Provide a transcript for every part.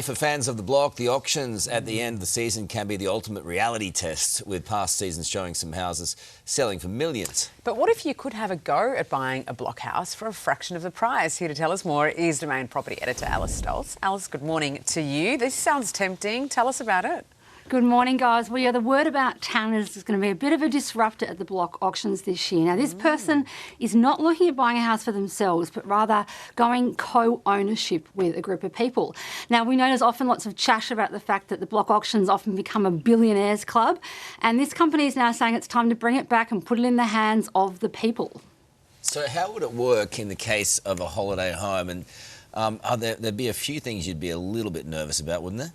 for fans of the block, the auctions at the end of the season can be the ultimate reality test, with past seasons showing some houses selling for millions. But what if you could have a go at buying a block house for a fraction of the price? Here to tell us more is Domain property editor Alice Stoltz. Alice, good morning to you. This sounds tempting. Tell us about it. Good morning, guys. Well, yeah, the word about town is going to be a bit of a disruptor at the block auctions this year. Now, this person is not looking at buying a house for themselves, but rather going co-ownership with a group of people. Now, we know there's often lots of chatter about the fact that the block auctions often become a billionaires club, and this company is now saying it's time to bring it back and put it in the hands of the people. So how would it work in the case of a holiday home? And there'd be a few things you'd be a little bit nervous about, wouldn't there?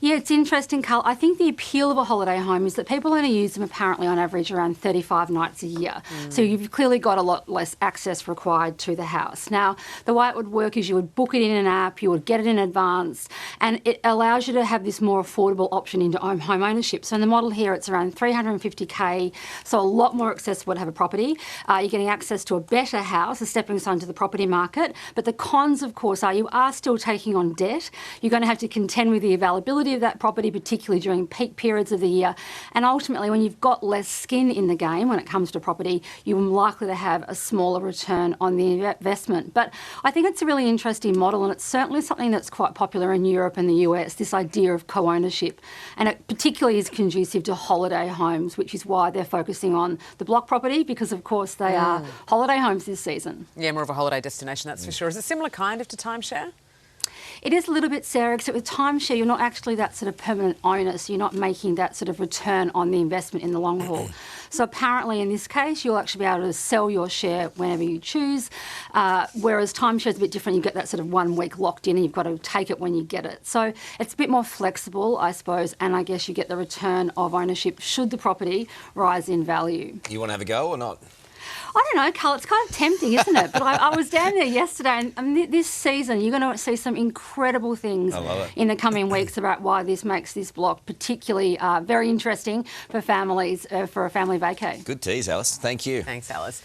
Yeah, it's interesting, Carl. I think the appeal of a holiday home is that people only use them apparently on average around 35 nights a year. So you've clearly got a lot less access required to the house. Now, the way it would work is you would book it in an app, you would get it in advance, and it allows you to have this more affordable option into home ownership. So in the model here, it's around $350K, so a lot more accessible to have a property. You're getting access to a better house, a stepping stone to the property market. But the cons, of course, are you are still taking on debt. You're going to have to contend with the availability of that property, particularly during peak periods of the year. And ultimately, when you've got less skin in the game when it comes to property, you're likely to have a smaller return on the investment. But I think it's a really interesting model, and it's certainly something that's quite popular in Europe and the US, this idea of co-ownership. And it particularly is conducive to holiday homes, which is why they're focusing on the block property, because, of course, they are holiday homes this season. Yeah, more of a holiday destination, that's for sure. Is it similar kind of to timeshare? It is a little bit, Sarah, except with timeshare, you're not actually that sort of permanent owner, so you're not making that sort of return on the investment in the long haul. So apparently in this case, you'll actually be able to sell your share whenever you choose, whereas timeshare is a bit different. You get that sort of 1 week locked in and you've got to take it when you get it. So it's a bit more flexible, I suppose, and I guess you get the return of ownership should the property rise in value. You want to have a go or not? I don't know, Carl, it's kind of tempting, isn't it? But I was down there yesterday, and this season you're going to see some incredible things in the coming weeks about why this makes this block particularly very interesting for families, for a family vacay. Good tease, Alice. Thank you. Thanks, Alice.